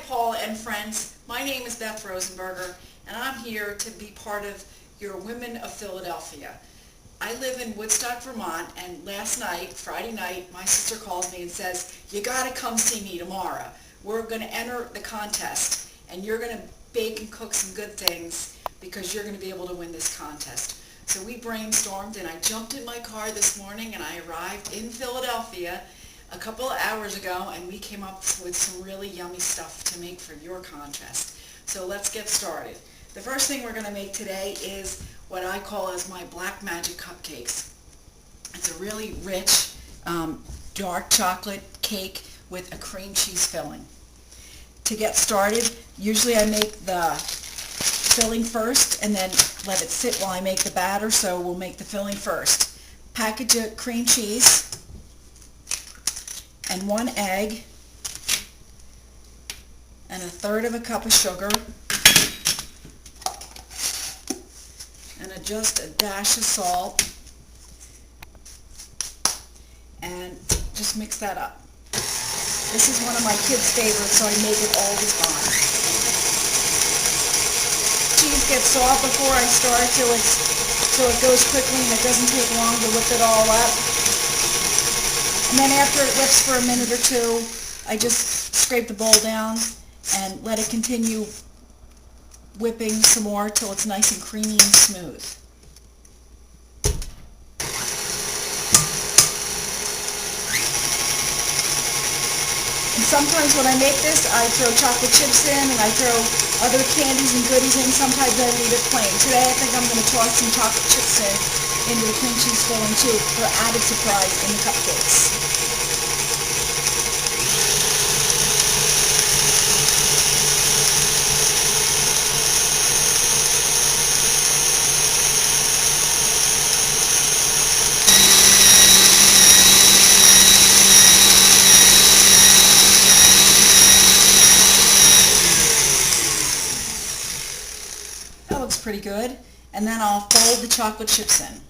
Paul and friends. My name is Beth Rosenberger, and I'm here to be part of your Women of Philadelphia. I live in Woodstock, Vermont, and last night, Friday night, my sister calls me and says, "You gotta come see me tomorrow. We're gonna enter the contest, and you're gonna bake and cook some good things because you're gonna be able to win this contest." So we brainstormed, and I jumped in my car this morning, and I arrived in Philadelphia a couple of hours ago, and we came up with some really yummy stuff to make for your contest. So let's get started. The first thing we're going to make today is what I call as my black magic cupcakes. It's a really rich dark chocolate cake with a cream cheese filling. To get started, usually I make the filling first and then let it sit while I make the batter, so we'll make the filling first. Package of cream cheese and 1 egg and 1/3 of a cup of sugar and just a dash of salt, and just mix that up. This is one of my kids' favorites, so I make it all the time. Cheese gets soft before I start, so it goes quickly and it doesn't take long to whip it all up. And then after it whips for a minute or two, I just scrape the bowl down and let it continue whipping some more till it's nice and creamy and smooth. And sometimes when I make this, I throw chocolate chips in and I throw other candies and goodies in. Sometimes I leave it plain. Today I think I'm going to toss some chocolate chips into the cream cheese filling too for added surprise in the cupcakes. That looks pretty good. And then I'll fold the chocolate chips in.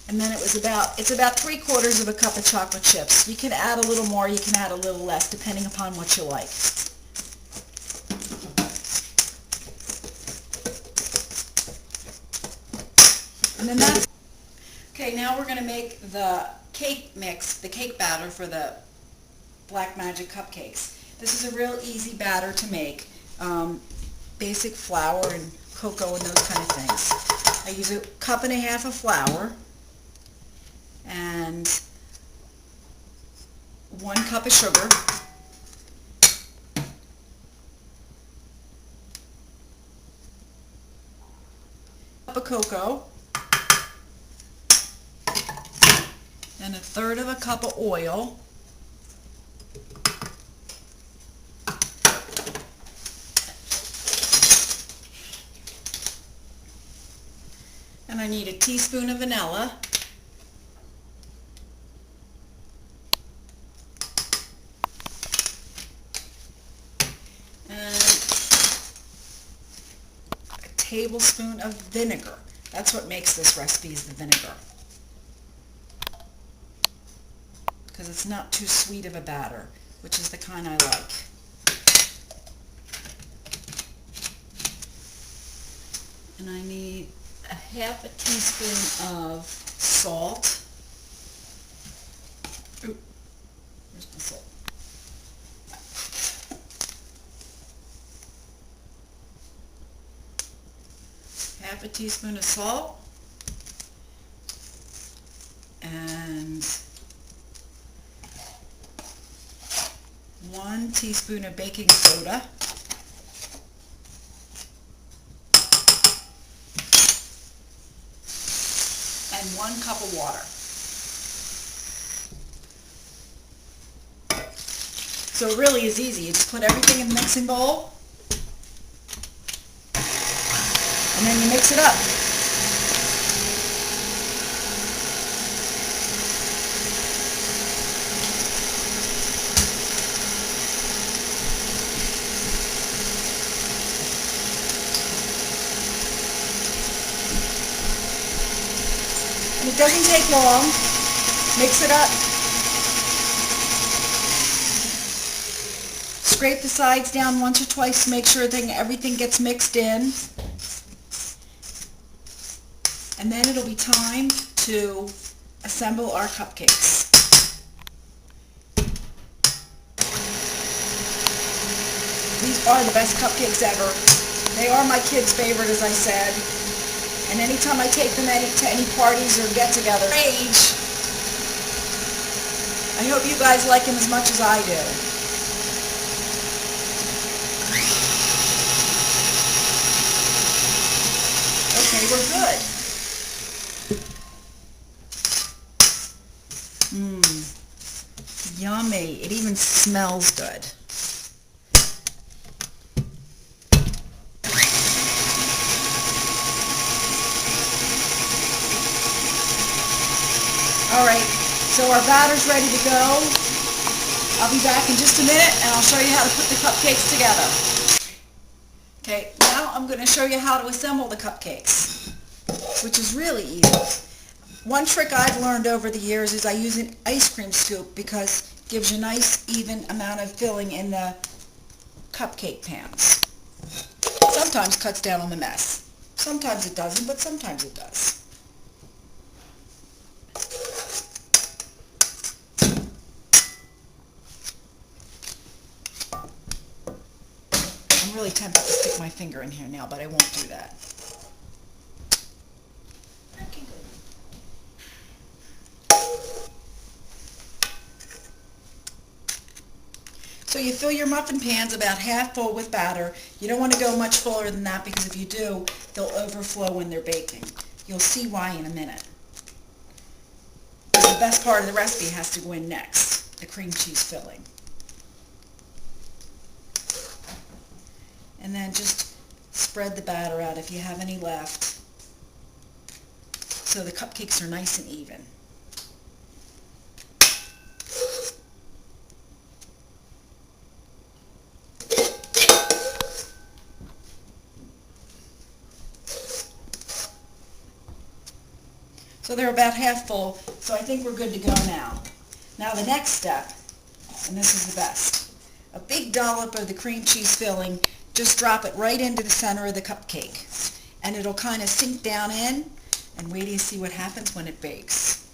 And then it's about 3/4 of a cup of chocolate chips. You can add a little more, you can add a little less, depending upon what you like. And then that's okay. Now we're going to make the cake mix, the cake batter for the black magic cupcakes. This is a real easy batter to make. Basic flour and cocoa and those kind of things. I use 1.5 cups of flour and 1 cup of sugar, cup of cocoa, and 1/3 of a cup of oil, and I need a teaspoon of vanilla, and a tablespoon of vinegar. That's what makes this recipe, is the vinegar, because it's not too sweet of a batter, which is the kind I like. And I need 1/2 teaspoon of salt. Ooh, where's my salt? Half a teaspoon of salt and 1 teaspoon of baking soda, and 1 cup of water. So it really is easy. You just put everything in the mixing bowl and then you mix it up. It doesn't take long. Mix it up. Scrape the sides down once or twice to make sure everything gets mixed in. And then it'll be time to assemble our cupcakes. These are the best cupcakes ever. They are my kids' favorite, as I said. And anytime I take them to any parties or get-together age, I hope you guys like them as much as I do. Okay, we're good. Yummy. It even smells good. Alright, so our batter's ready to go. I'll be back in just a minute and I'll show you how to put the cupcakes together. Okay, now I'm going to show you how to assemble the cupcakes, which is really easy. One trick I've learned over the years is I use an ice cream scoop because it gives you a nice even amount of filling in the cupcake pans. Sometimes cuts down on the mess. Sometimes it doesn't, but sometimes it does. I'm really tempted to stick my finger in here now, but I won't do that. Okay, good. So you fill your muffin pans about half full with batter. You don't want to go much fuller than that because if you do, they'll overflow when they're baking. You'll see why in a minute. The best part of the recipe has to go in next, the cream cheese filling. And then just spread the batter out if you have any left, so the cupcakes are nice and even. So they're about half full, so I think we're good to go now. Now the next step, and this is the best, a big dollop of the cream cheese filling. Just drop it right into the center of the cupcake, and it'll kind of sink down in, and wait till you see what happens when it bakes.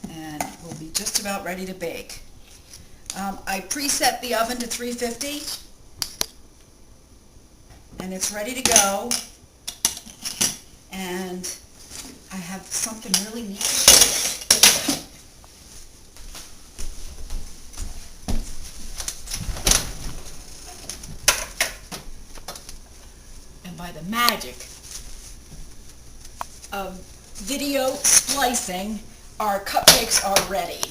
And we'll be just about ready to bake. I preset the oven to 350, and it's ready to go, and I have something really neat to show you. And by the magic of video splicing, our cupcakes are ready.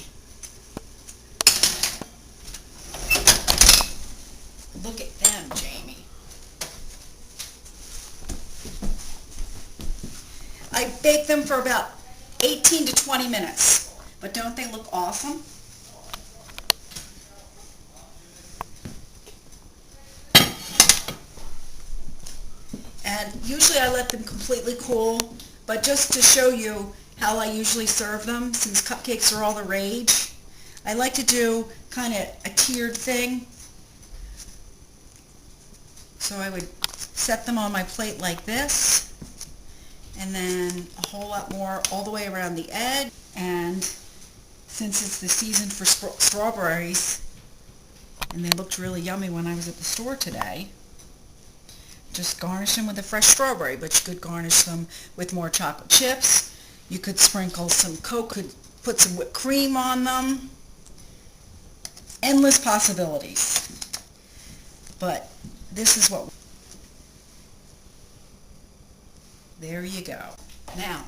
Look at them, Jamie. I bake them for about 18 to 20 minutes, but don't they look awesome? And usually I let them completely cool, but just to show you how I usually serve them, since cupcakes are all the rage, I like to do kind of a tiered thing. So I would set them on my plate like this, and then a whole lot more all the way around the edge. And since it's the season for strawberries, and they looked really yummy when I was at the store today, just garnish them with a fresh strawberry, but you could garnish them with more chocolate chips. You could sprinkle some Coke, could put some whipped cream on them. Endless possibilities. But this is what... There you go. Now,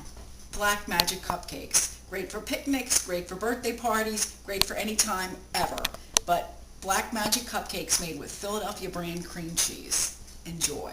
Black Magic Cupcakes. Great for picnics, great for birthday parties, great for any time ever. But Black Magic Cupcakes made with Philadelphia brand cream cheese. Enjoy.